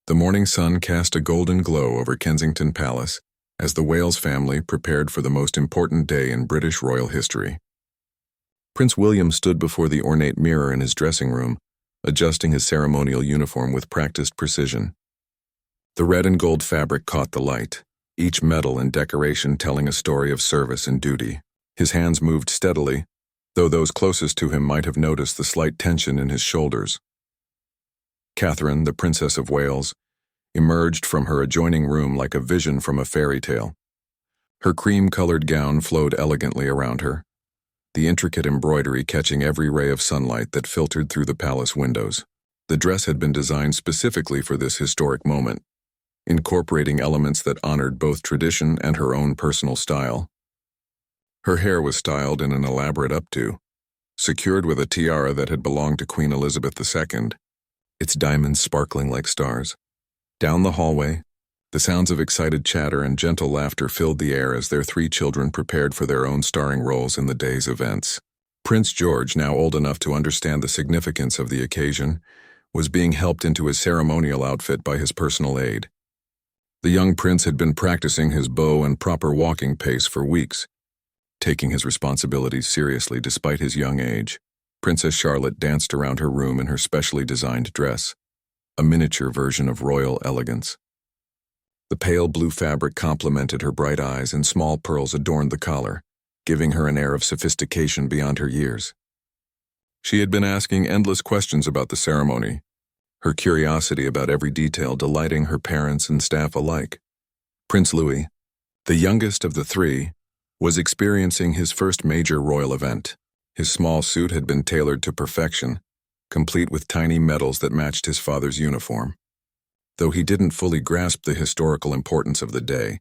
The morning sun cast a golden glow over Kensington Palace as the Wales family prepared for the most important day in British royal history. Prince William stood before the ornate mirror in his dressing room, adjusting his ceremonial uniform with practiced precision. The red and gold fabric caught the light, each medal and decoration telling a story of service and duty. His hands moved steadily, though those closest to him might have noticed the slight tension in his shoulders. Catherine, the Princess of Wales, emerged from her adjoining room like a vision from a fairy tale. Her cream-colored gown flowed elegantly around her, the intricate embroidery catching every ray of sunlight that filtered through the palace windows. The dress had been designed specifically for this historic moment, incorporating elements that honored both tradition and her own personal style. Her hair was styled in an elaborate updo, secured with a tiara that had belonged to Queen Elizabeth II, its diamonds sparkling like stars. Down the hallway, the sounds of excited chatter and gentle laughter filled the air as their three children prepared for their own starring roles in the day's events. Prince George, now old enough to understand the significance of the occasion, was being helped into his ceremonial outfit by his personal aide. The young prince had been practicing his bow and proper walking pace for weeks, taking his responsibilities seriously despite his young age. Princess Charlotte danced around her room in her specially designed dress, a miniature version of royal elegance. The pale blue fabric complemented her bright eyes and small pearls adorned the collar, giving her an air of sophistication beyond her years. She had been asking endless questions about the ceremony, her curiosity about every detail delighting her parents and staff alike. Prince Louis, the youngest of the three, was experiencing his first major royal event. His small suit had been tailored to perfection, complete with tiny medals that matched his father's uniform. Though he didn't fully grasp the historical importance of the day,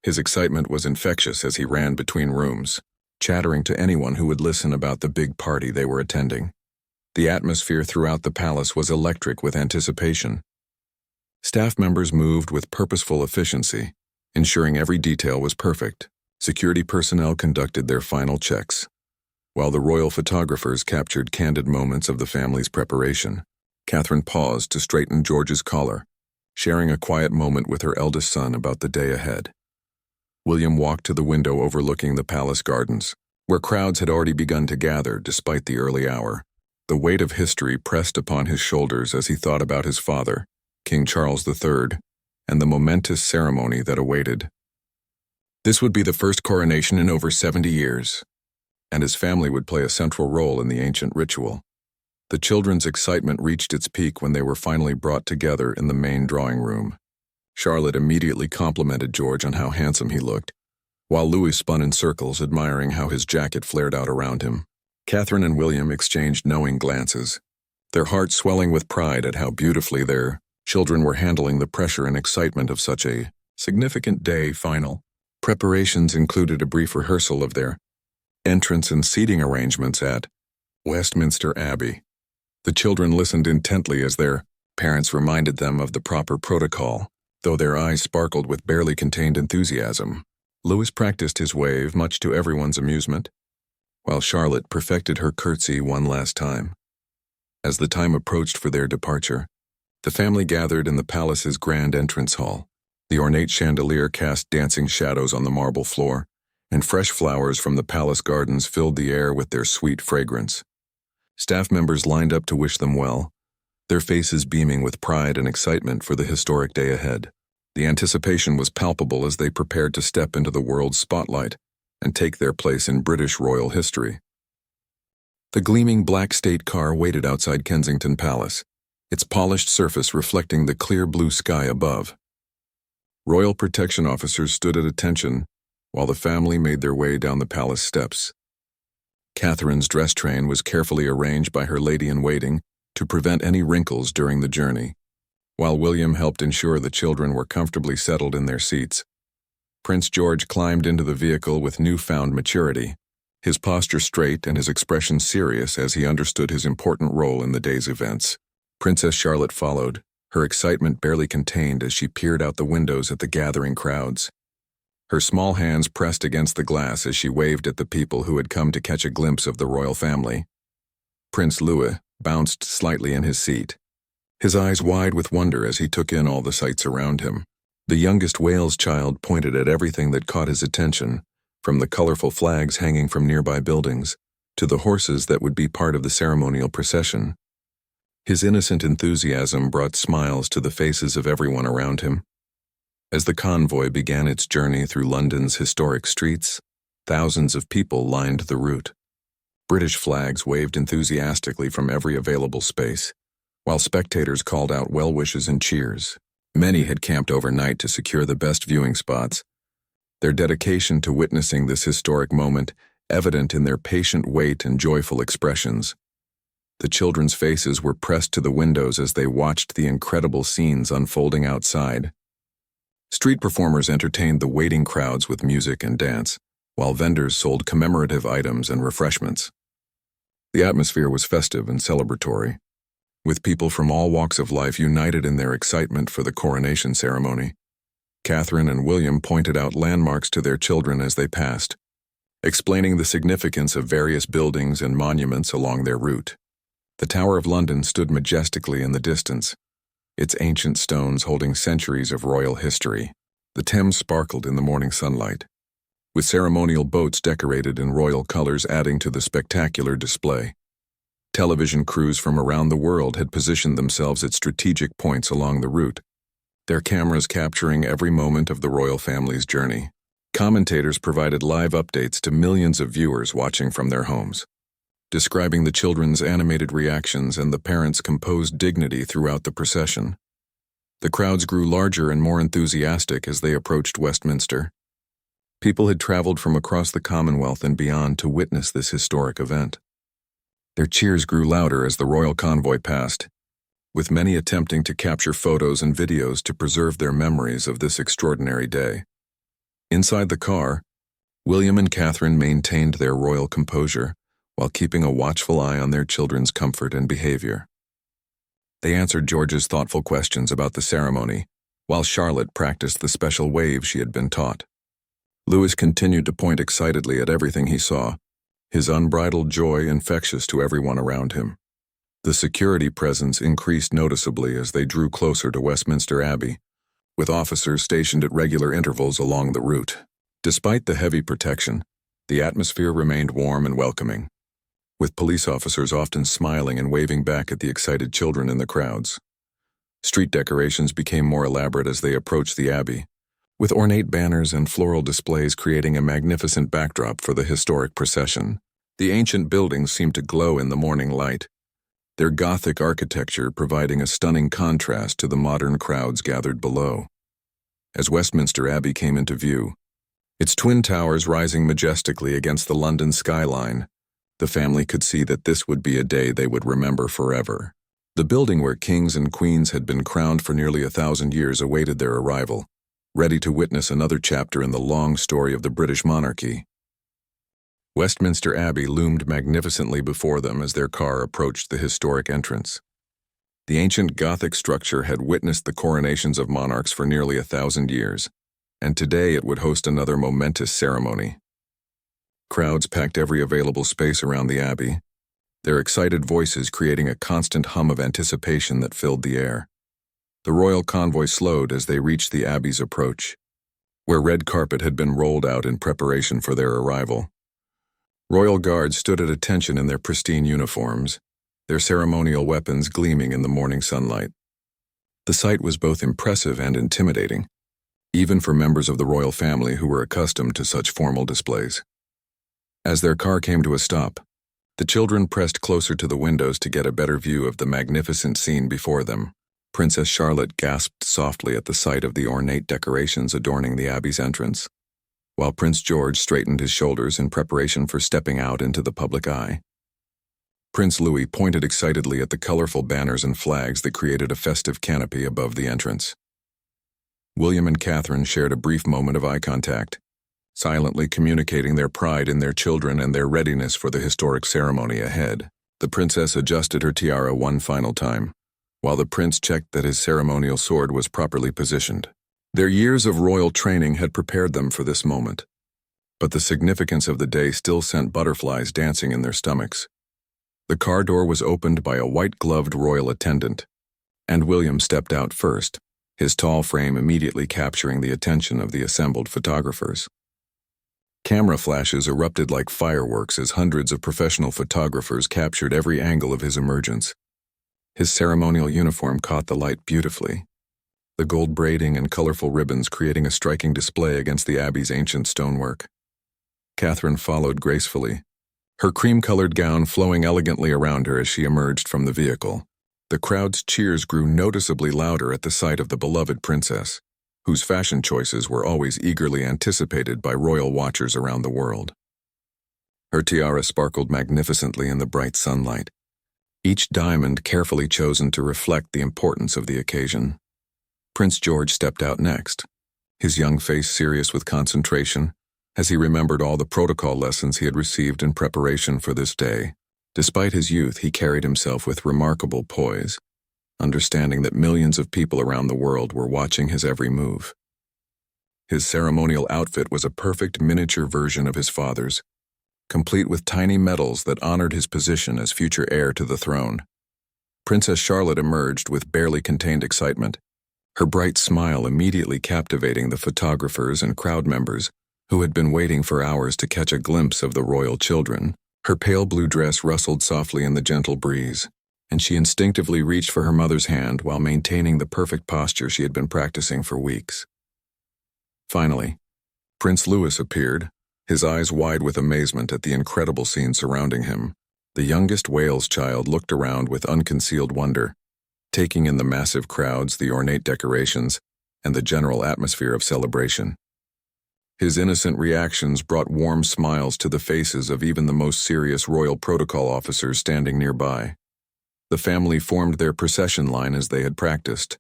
his excitement was infectious as he ran between rooms, chattering to anyone who would listen about the big party they were attending. The atmosphere throughout the palace was electric with anticipation. Staff members moved with purposeful efficiency, ensuring every detail was perfect. Security personnel conducted their final checks, while the royal photographers captured candid moments of the family's preparation. Catherine paused to straighten George's collar, sharing a quiet moment with her eldest son about the day ahead. William walked to the window overlooking the palace gardens, where crowds had already begun to gather despite the early hour. The weight of history pressed upon his shoulders as he thought about his father, King Charles III, and the momentous ceremony that awaited. This would be the first coronation in over 70 years, and his family would play a central role in the ancient ritual. The children's excitement reached its peak when they were finally brought together in the main drawing room. Charlotte immediately complimented George on how handsome he looked, while Louis spun in circles admiring how his jacket flared out around him. Catherine and William exchanged knowing glances, their hearts swelling with pride at how beautifully their children were handling the pressure and excitement of such a significant day final. Preparations included a brief rehearsal of their entrance and seating arrangements at Westminster Abbey. The children listened intently as their parents reminded them of the proper protocol, though their eyes sparkled with barely contained enthusiasm. Louis practiced his wave, much to everyone's amusement, while Charlotte perfected her curtsy one last time. As the time approached for their departure, the family gathered in the palace's grand entrance hall. The ornate chandelier cast dancing shadows on the marble floor, and fresh flowers from the palace gardens filled the air with their sweet fragrance. Staff members lined up to wish them well, their faces beaming with pride and excitement for the historic day ahead. The anticipation was palpable as they prepared to step into the world's spotlight and take their place in British royal history. The gleaming black state car waited outside Kensington Palace, its polished surface reflecting the clear blue sky above. Royal protection officers stood at attention while the family made their way down the palace steps. Catherine's dress train was carefully arranged by her lady-in-waiting to prevent any wrinkles during the journey, while William helped ensure the children were comfortably settled in their seats. Prince George climbed into the vehicle with newfound maturity, his posture straight and his expression serious as he understood his important role in the day's events. Princess Charlotte followed, her excitement barely contained as she peered out the windows at the gathering crowds. Her small hands pressed against the glass as she waved at the people who had come to catch a glimpse of the royal family. Prince Louis bounced slightly in his seat, his eyes wide with wonder as he took in all the sights around him. The youngest Wales child pointed at everything that caught his attention, from the colorful flags hanging from nearby buildings to the horses that would be part of the ceremonial procession. His innocent enthusiasm brought smiles to the faces of everyone around him. As the convoy began its journey through London's historic streets, thousands of people lined the route. British flags waved enthusiastically from every available space, while spectators called out well wishes and cheers. Many had camped overnight to secure the best viewing spots, their dedication to witnessing this historic moment evident in their patient wait and joyful expressions. The children's faces were pressed to the windows as they watched the incredible scenes unfolding outside. Street performers entertained the waiting crowds with music and dance, while vendors sold commemorative items and refreshments. The atmosphere was festive and celebratory, with people from all walks of life united in their excitement for the coronation ceremony. Catherine and William pointed out landmarks to their children as they passed, explaining the significance of various buildings and monuments along their route. The Tower of London stood majestically in the distance, its ancient stones holding centuries of royal history. The Thames sparkled in the morning sunlight, with ceremonial boats decorated in royal colors adding to the spectacular display. Television crews from around the world had positioned themselves at strategic points along the route, their cameras capturing every moment of the royal family's journey. Commentators provided live updates to millions of viewers watching from their homes, describing the children's animated reactions and the parents' composed dignity throughout the procession. The crowds grew larger and more enthusiastic as they approached Westminster. People had traveled from across the Commonwealth and beyond to witness this historic event. Their cheers grew louder as the royal convoy passed, with many attempting to capture photos and videos to preserve their memories of this extraordinary day. Inside the car, William and Catherine maintained their royal composure while keeping a watchful eye on their children's comfort and behavior. They answered George's thoughtful questions about the ceremony, while Charlotte practiced the special wave she had been taught. Louis continued to point excitedly at everything he saw, his unbridled joy infectious to everyone around him. The security presence increased noticeably as they drew closer to Westminster Abbey, with officers stationed at regular intervals along the route. Despite the heavy protection, the atmosphere remained warm and welcoming, with police officers often smiling and waving back at the excited children in the crowds. Street decorations became more elaborate as they approached the Abbey, with ornate banners and floral displays creating a magnificent backdrop for the historic procession. The ancient buildings seemed to glow in the morning light, their Gothic architecture providing a stunning contrast to the modern crowds gathered below. As Westminster Abbey came into view, its twin towers rising majestically against the London skyline, the family could see that this would be a day they would remember forever. The building where kings and queens had been crowned for nearly 1,000 years awaited their arrival, ready to witness another chapter in the long story of the British monarchy. Westminster Abbey loomed magnificently before them as their car approached the historic entrance. The ancient Gothic structure had witnessed the coronations of monarchs for nearly 1,000 years, and today it would host another momentous ceremony. Crowds packed every available space around the Abbey, their excited voices creating a constant hum of anticipation that filled the air. The royal convoy slowed as they reached the Abbey's approach, where red carpet had been rolled out in preparation for their arrival. Royal guards stood at attention in their pristine uniforms, their ceremonial weapons gleaming in the morning sunlight. The sight was both impressive and intimidating, even for members of the royal family who were accustomed to such formal displays. As their car came to a stop, the children pressed closer to the windows to get a better view of the magnificent scene before them. Princess Charlotte gasped softly at the sight of the ornate decorations adorning the Abbey's entrance, while Prince George straightened his shoulders in preparation for stepping out into the public eye. Prince Louis pointed excitedly at the colorful banners and flags that created a festive canopy above the entrance. William and Catherine shared a brief moment of eye contact, silently communicating their pride in their children and their readiness for the historic ceremony ahead. The princess adjusted her tiara one final time, while the prince checked that his ceremonial sword was properly positioned. Their years of royal training had prepared them for this moment, but the significance of the day still sent butterflies dancing in their stomachs. The car door was opened by a white-gloved royal attendant, And William stepped out first, his tall frame immediately capturing the attention of the assembled photographers. Camera flashes erupted like fireworks as hundreds of professional photographers captured every angle of his emergence. His ceremonial uniform caught the light beautifully, the gold braiding and colorful ribbons creating a striking display against the Abbey's ancient stonework. Catherine followed gracefully, her cream-colored gown flowing elegantly around her as she emerged from the vehicle. The crowd's cheers grew noticeably louder at the sight of the beloved princess, whose fashion choices were always eagerly anticipated by royal watchers around the world. Her tiara sparkled magnificently in the bright sunlight, each diamond carefully chosen to reflect the importance of the occasion. Prince George stepped out next, his young face serious with concentration, as he remembered all the protocol lessons he had received in preparation for this day. Despite his youth, he carried himself with remarkable poise, understanding that millions of people around the world were watching his every move. His ceremonial outfit was a perfect miniature version of his father's, complete with tiny medals that honored his position as future heir to the throne. Princess Charlotte emerged with barely contained excitement, her bright smile immediately captivating the photographers and crowd members who had been waiting for hours to catch a glimpse of the royal children. Her pale blue dress rustled softly in the gentle breeze, and she instinctively reached for her mother's hand while maintaining the perfect posture she had been practicing for weeks. Finally, Prince Louis appeared, his eyes wide with amazement at the incredible scene surrounding him. The youngest Wales child looked around with unconcealed wonder, taking in the massive crowds, the ornate decorations, and the general atmosphere of celebration. His innocent reactions brought warm smiles to the faces of even the most serious royal protocol officers standing nearby. The family formed their procession line as they had practiced,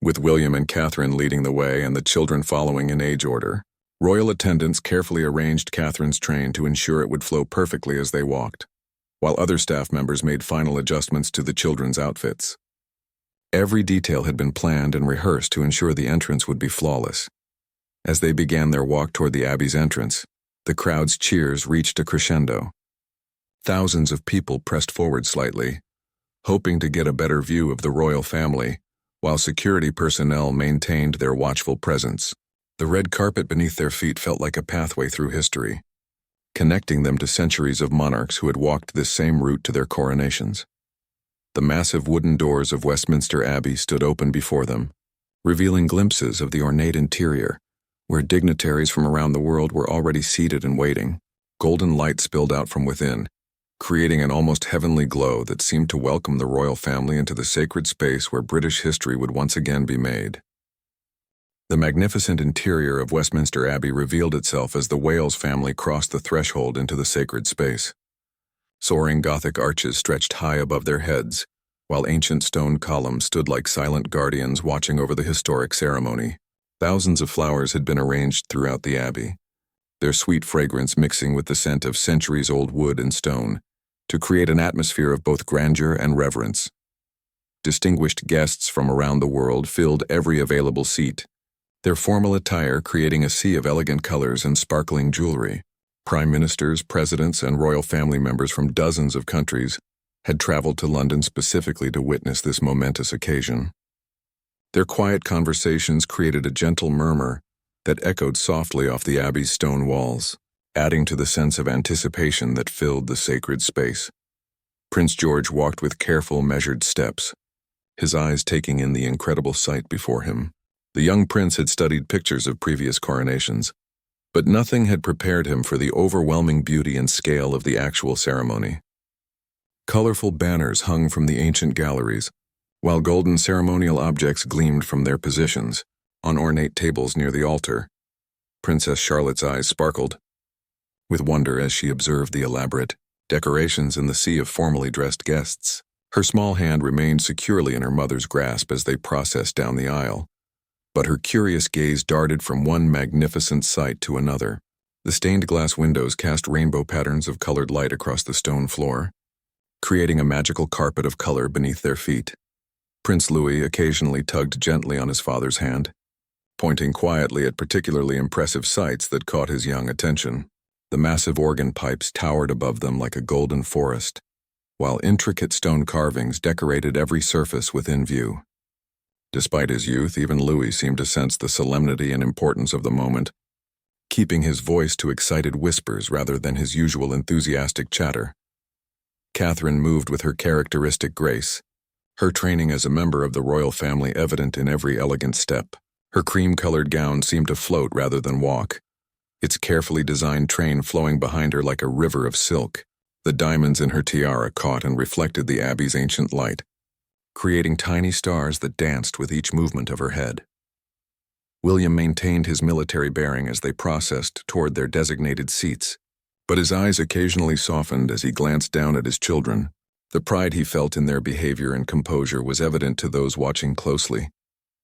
with William and Catherine leading the way and the children following in age order. Royal attendants carefully arranged Catherine's train to ensure it would flow perfectly as they walked, while other staff members made final adjustments to the children's outfits. Every detail had been planned and rehearsed to ensure the entrance would be flawless. As they began their walk toward the Abbey's entrance, the crowd's cheers reached a crescendo. Thousands of people pressed forward slightly, hoping to get a better view of the royal family, while security personnel maintained their watchful presence. The red carpet beneath their feet felt like a pathway through history, connecting them to centuries of monarchs who had walked this same route to their coronations. The massive wooden doors of Westminster Abbey stood open before them, revealing glimpses of the ornate interior, where dignitaries from around the world were already seated and waiting. Golden light spilled out from within, creating an almost heavenly glow that seemed to welcome the royal family into the sacred space where British history would once again be made. The magnificent interior of Westminster Abbey revealed itself as the Wales family crossed the threshold into the sacred space. Soaring Gothic arches stretched high above their heads, while ancient stone columns stood like silent guardians watching over the historic ceremony. Thousands of flowers had been arranged throughout the abbey, their sweet fragrance mixing with the scent of centuries-old wood and stone, to create an atmosphere of both grandeur and reverence. Distinguished guests from around the world filled every available seat, their formal attire creating a sea of elegant colors and sparkling jewelry. Prime ministers, presidents, and royal family members from dozens of countries had traveled to London specifically to witness this momentous occasion. Their quiet conversations created a gentle murmur that echoed softly off the Abbey's stone walls, adding to the sense of anticipation that filled the sacred space. Prince George walked with careful, measured steps, his eyes taking in the incredible sight before him. The young prince had studied pictures of previous coronations, but nothing had prepared him for the overwhelming beauty and scale of the actual ceremony. Colorful banners hung from the ancient galleries, while golden ceremonial objects gleamed from their positions on ornate tables near the altar. Princess Charlotte's eyes sparkled with wonder as she observed the elaborate decorations and the sea of formally dressed guests. Her small hand remained securely in her mother's grasp as they processed down the aisle, but her curious gaze darted from one magnificent sight to another. The stained glass windows cast rainbow patterns of colored light across the stone floor, creating a magical carpet of color beneath their feet. Prince Louis occasionally tugged gently on his father's hand, pointing quietly at particularly impressive sights that caught his young attention. The massive organ pipes towered above them like a golden forest, while intricate stone carvings decorated every surface within view. Despite his youth, even Louis seemed to sense the solemnity and importance of the moment, keeping his voice to excited whispers rather than his usual enthusiastic chatter. Catherine moved with her characteristic grace, her training as a member of the royal family evident in every elegant step. Her cream-colored gown seemed to float rather than walk, its carefully designed train flowing behind her like a river of silk. The diamonds in her tiara caught and reflected the abbey's ancient light, creating tiny stars that danced with each movement of her head. William maintained his military bearing as they processed toward their designated seats, but his eyes occasionally softened as he glanced down at his children. The pride he felt in their behavior and composure was evident to those watching closely,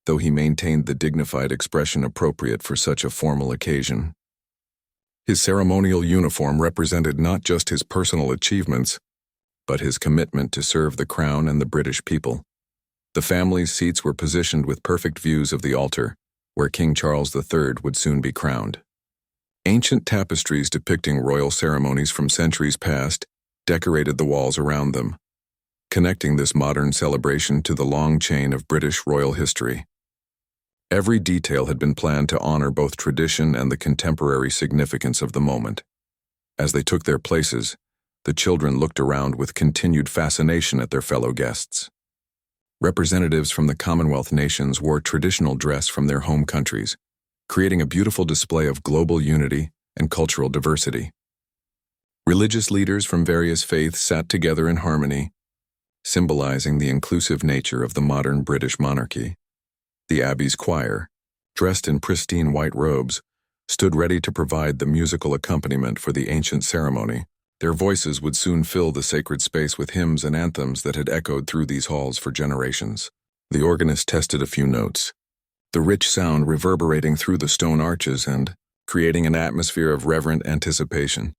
though he maintained the dignified expression appropriate for such a formal occasion. His ceremonial uniform represented not just his personal achievements, but his commitment to serve the crown and the British people. The family's seats were positioned with perfect views of the altar, where King Charles III would soon be crowned. Ancient tapestries depicting royal ceremonies from centuries past decorated the walls around them, connecting this modern celebration to the long chain of British royal history. Every detail had been planned to honor both tradition and the contemporary significance of the moment. As they took their places, the children looked around with continued fascination at their fellow guests. Representatives from the Commonwealth nations wore traditional dress from their home countries, creating a beautiful display of global unity and cultural diversity. Religious leaders from various faiths sat together in harmony, symbolizing the inclusive nature of the modern British monarchy. The Abbey's choir, dressed in pristine white robes, stood ready to provide the musical accompaniment for the ancient ceremony. Their voices would soon fill the sacred space with hymns and anthems that had echoed through these halls for generations. The organist tested a few notes, the rich sound reverberating through the stone arches and creating an atmosphere of reverent anticipation.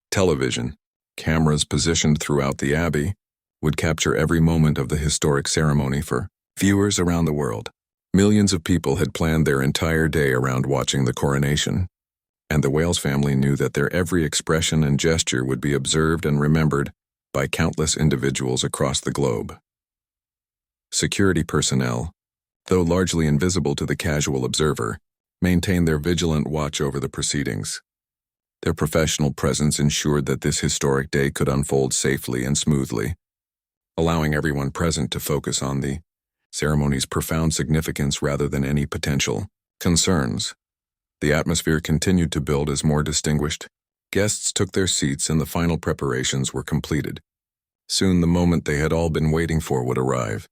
Television, cameras positioned throughout the Abbey, would capture every moment of the historic ceremony for viewers around the world. Millions of people had planned their entire day around watching the coronation, and the Wales family knew that their every expression and gesture would be observed and remembered by countless individuals across the globe. Security personnel, though largely invisible to the casual observer, maintained their vigilant watch over the proceedings. Their professional presence ensured that this historic day could unfold safely and smoothly, allowing everyone present to focus on the ceremony's profound significance rather than any potential concerns. The atmosphere continued to build as more distinguished guests took their seats and the final preparations were completed. Soon the moment they had all been waiting for would arrive,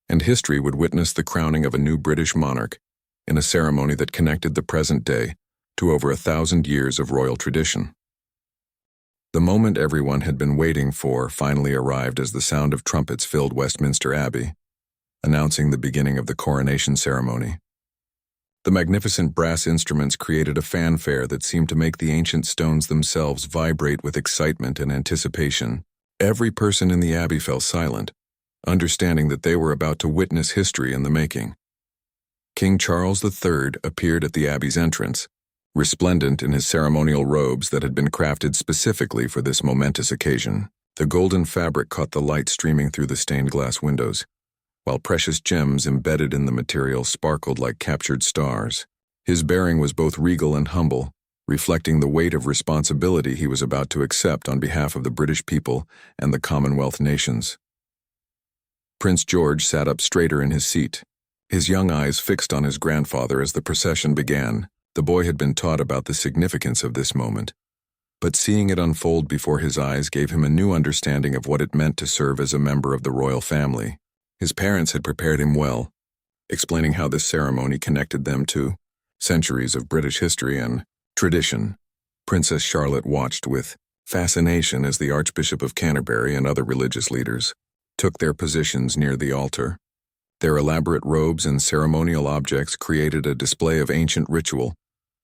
and history would witness the crowning of a new British monarch in a ceremony that connected the present day to over 1,000 years of royal tradition. The moment everyone had been waiting for finally arrived as the sound of trumpets filled Westminster Abbey, announcing the beginning of the coronation ceremony. The magnificent brass instruments created a fanfare that seemed to make the ancient stones themselves vibrate with excitement and anticipation. Every person in the Abbey fell silent, understanding that they were about to witness history in the making. King Charles III appeared at the Abbey's entrance, resplendent in his ceremonial robes that had been crafted specifically for this momentous occasion. The golden fabric caught the light streaming through the stained glass windows, while precious gems embedded in the material sparkled like captured stars. His bearing was both regal and humble, reflecting the weight of responsibility he was about to accept on behalf of the British people and the Commonwealth nations. Prince George sat up straighter in his seat, his young eyes fixed on his grandfather as the procession began. The boy had been taught about the significance of this moment, but seeing it unfold before his eyes gave him a new understanding of what it meant to serve as a member of the royal family. His parents had prepared him well, explaining how this ceremony connected them to centuries of British history and tradition. Princess Charlotte watched with fascination as the Archbishop of Canterbury and other religious leaders took their positions near the altar. Their elaborate robes and ceremonial objects created a display of ancient ritual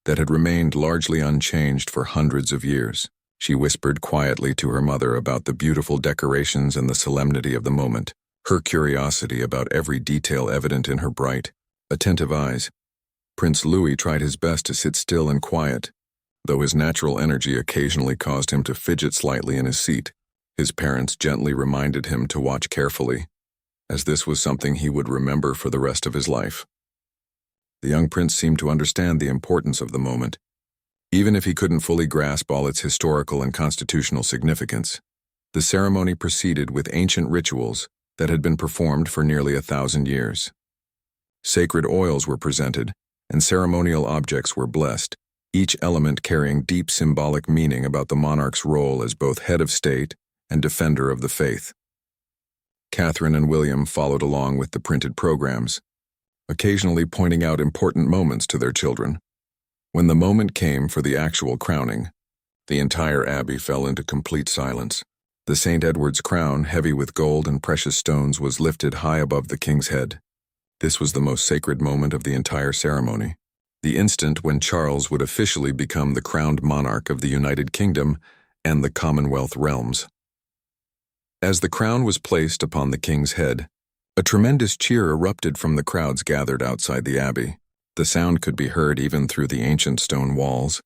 that had remained largely unchanged for hundreds of years. She whispered quietly to her mother about the beautiful decorations and the solemnity of the moment, her curiosity about every detail evident in her bright, attentive eyes. Prince Louis tried his best to sit still and quiet, though his natural energy occasionally caused him to fidget slightly in his seat. His parents gently reminded him to watch carefully, as this was something he would remember for the rest of his life. The young prince seemed to understand the importance of the moment, even if he couldn't fully grasp all its historical and constitutional significance. The ceremony proceeded with ancient rituals that had been performed for nearly 1,000 years. Sacred oils were presented, and ceremonial objects were blessed, each element carrying deep symbolic meaning about the monarch's role as both head of state and defender of the faith. Catherine and William followed along with the printed programs, occasionally pointing out important moments to their children. When the moment came for the actual crowning, the entire abbey fell into complete silence. The St. Edward's crown, heavy with gold and precious stones, was lifted high above the king's head. This was the most sacred moment of the entire ceremony, the instant when Charles would officially become the crowned monarch of the United Kingdom and the Commonwealth realms. As the crown was placed upon the king's head, a tremendous cheer erupted from the crowds gathered outside the abbey. The sound could be heard even through the ancient stone walls,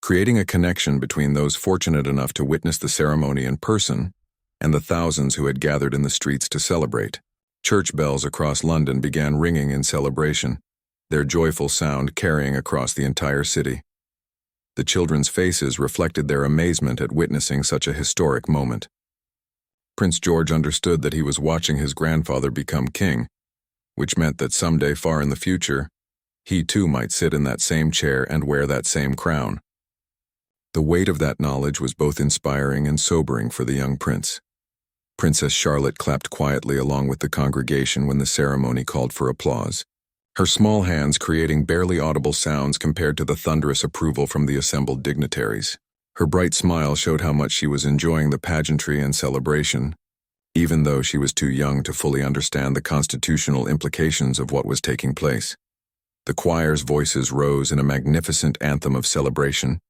creating a connection between those fortunate enough to witness the ceremony in person and the thousands who had gathered in the streets to celebrate. Church bells across London began ringing in celebration, their joyful sound carrying across the entire city. The children's faces reflected their amazement at witnessing such a historic moment. Prince George understood that he was watching his grandfather become king, which meant that someday far in the future, he too might sit in that same chair and wear that same crown. The weight of that knowledge was both inspiring and sobering for the young prince. Princess Charlotte clapped quietly along with the congregation when the ceremony called for applause, her small hands creating barely audible sounds compared to the thunderous approval from the assembled dignitaries. Her bright smile showed how much she was enjoying the pageantry and celebration, even though she was too young to fully understand the constitutional implications of what was taking place. The choir's voices rose in a magnificent anthem of celebration,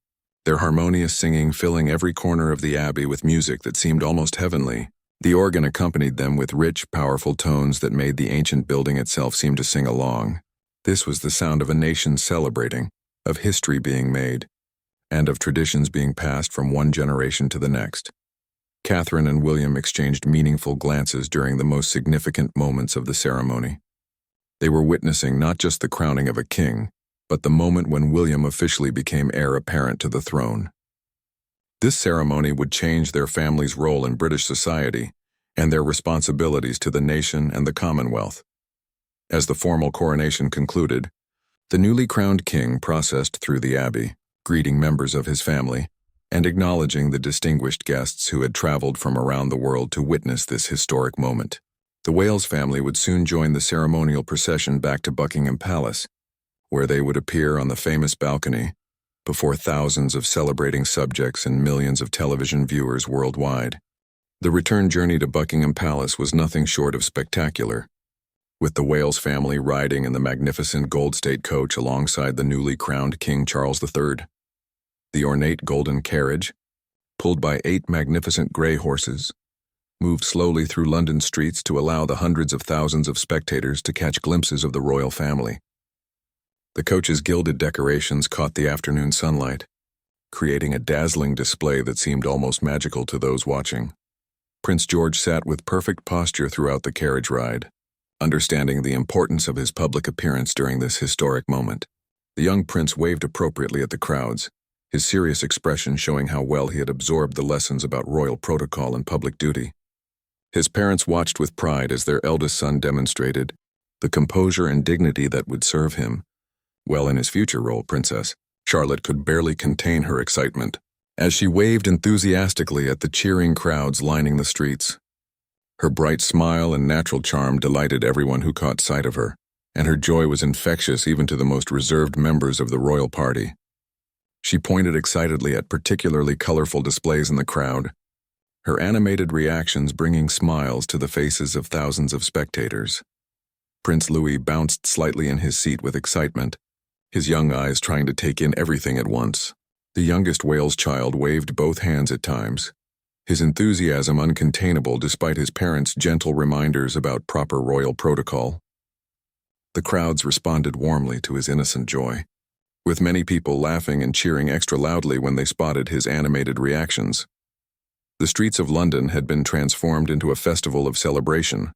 their harmonious singing filling every corner of the abbey with music that seemed almost heavenly. The organ accompanied them with rich, powerful tones that made the ancient building itself seem to sing along. This was the sound of a nation celebrating, of history being made, and of traditions being passed from one generation to the next. Catherine and William exchanged meaningful glances during the most significant moments of the ceremony. They were witnessing not just the crowning of a king, but the moment when William officially became heir apparent to the throne. This ceremony would change their family's role in British society and their responsibilities to the nation and the Commonwealth. As the formal coronation concluded, the newly crowned king processed through the abbey, greeting members of his family and acknowledging the distinguished guests who had traveled from around the world to witness this historic moment. The Wales family would soon join the ceremonial procession back to Buckingham Palace, where they would appear on the famous balcony before thousands of celebrating subjects and millions of television viewers worldwide. The return journey to Buckingham Palace was nothing short of spectacular, with the Wales family riding in the magnificent gold state coach alongside the newly crowned King Charles III. The ornate golden carriage, pulled by 8 magnificent grey horses, moved slowly through London streets to allow the hundreds of thousands of spectators to catch glimpses of the royal family. The coach's gilded decorations caught the afternoon sunlight, creating a dazzling display that seemed almost magical to those watching. Prince George sat with perfect posture throughout the carriage ride, understanding the importance of his public appearance during this historic moment. The young prince waved appropriately at the crowds, his serious expression showing how well he had absorbed the lessons about royal protocol and public duty. His parents watched with pride as their eldest son demonstrated the composure and dignity that would serve him well in his future role. Princess Charlotte could barely contain her excitement as she waved enthusiastically at the cheering crowds lining the streets. Her bright smile and natural charm delighted everyone who caught sight of her, and her joy was infectious even to the most reserved members of the royal party. She pointed excitedly at particularly colorful displays in the crowd, her animated reactions bringing smiles to the faces of thousands of spectators. Prince Louis bounced slightly in his seat with excitement, his young eyes trying to take in everything at once. The youngest Wales child waved both hands at times, his enthusiasm uncontainable despite his parents' gentle reminders about proper royal protocol. The crowds responded warmly to his innocent joy, with many people laughing and cheering extra loudly when they spotted his animated reactions. The streets of London had been transformed into a festival of celebration,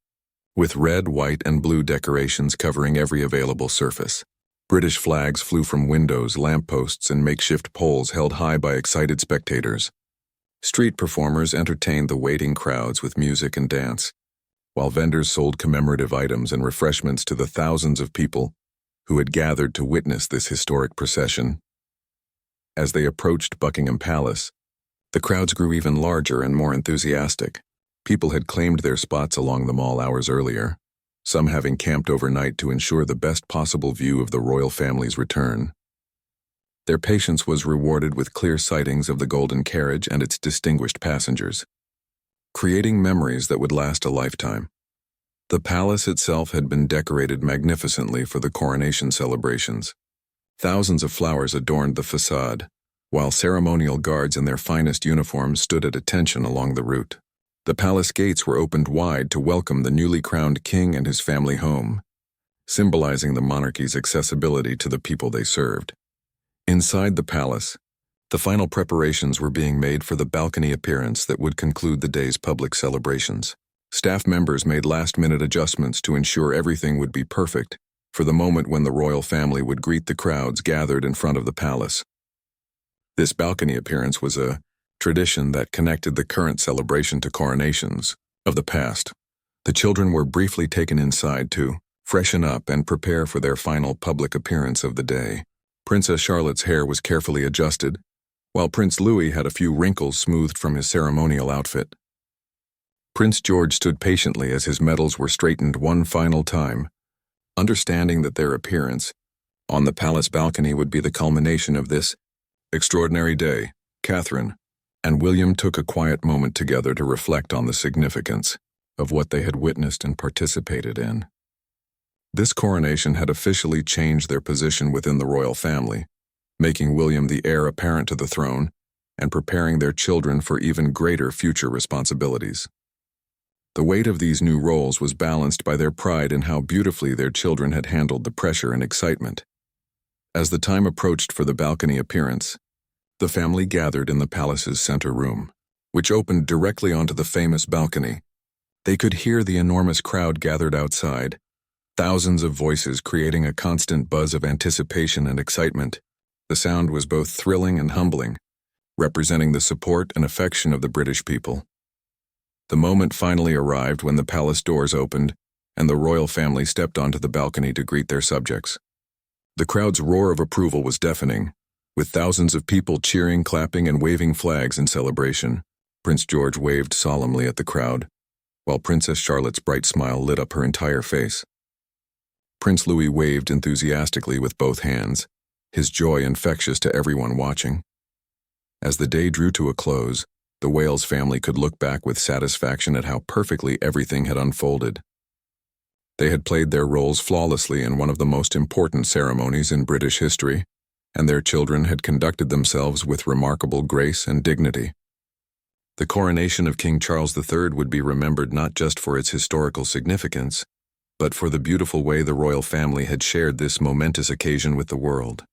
with red, white, and blue decorations covering every available surface. British flags flew from windows, lampposts, and makeshift poles held high by excited spectators. Street performers entertained the waiting crowds with music and dance, while vendors sold commemorative items and refreshments to the thousands of people who had gathered to witness this historic procession. As they approached Buckingham Palace, the crowds grew even larger and more enthusiastic. People had claimed their spots along the mall hours earlier, some having camped overnight to ensure the best possible view of the royal family's return. Their patience was rewarded with clear sightings of the golden carriage and its distinguished passengers, creating memories that would last a lifetime. The palace itself had been decorated magnificently for the coronation celebrations. Thousands of flowers adorned the facade, while ceremonial guards in their finest uniforms stood at attention along the route. The palace gates were opened wide to welcome the newly crowned king and his family home, symbolizing the monarchy's accessibility to the people they served. Inside the palace, the final preparations were being made for the balcony appearance that would conclude the day's public celebrations. Staff members made last-minute adjustments to ensure everything would be perfect for the moment when the royal family would greet the crowds gathered in front of the palace. This balcony appearance was a tradition that connected the current celebration to coronations of the past. The children were briefly taken inside to freshen up and prepare for their final public appearance of the day. Princess Charlotte's hair was carefully adjusted, while Prince Louis had a few wrinkles smoothed from his ceremonial outfit. Prince George stood patiently as his medals were straightened one final time, understanding that their appearance on the palace balcony would be the culmination of this extraordinary day. Catherine and William took a quiet moment together to reflect on the significance of what they had witnessed and participated in. This coronation had officially changed their position within the royal family, making William the heir apparent to the throne and preparing their children for even greater future responsibilities. The weight of these new roles was balanced by their pride in how beautifully their children had handled the pressure and excitement. As the time approached for the balcony appearance, the family gathered in the palace's center room, which opened directly onto the famous balcony. They could hear the enormous crowd gathered outside, thousands of voices creating a constant buzz of anticipation and excitement. The sound was both thrilling and humbling, representing the support and affection of the British people. The moment finally arrived when the palace doors opened and the royal family stepped onto the balcony to greet their subjects. The crowd's roar of approval was deafening, with thousands of people cheering, clapping, and waving flags in celebration. Prince George waved solemnly at the crowd, while Princess Charlotte's bright smile lit up her entire face. Prince Louis waved enthusiastically with both hands, his joy infectious to everyone watching. As the day drew to a close, the Wales family could look back with satisfaction at how perfectly everything had unfolded. They had played their roles flawlessly in one of the most important ceremonies in British history, and their children had conducted themselves with remarkable grace and dignity. The coronation of King Charles III would be remembered not just for its historical significance, but for the beautiful way the royal family had shared this momentous occasion with the world.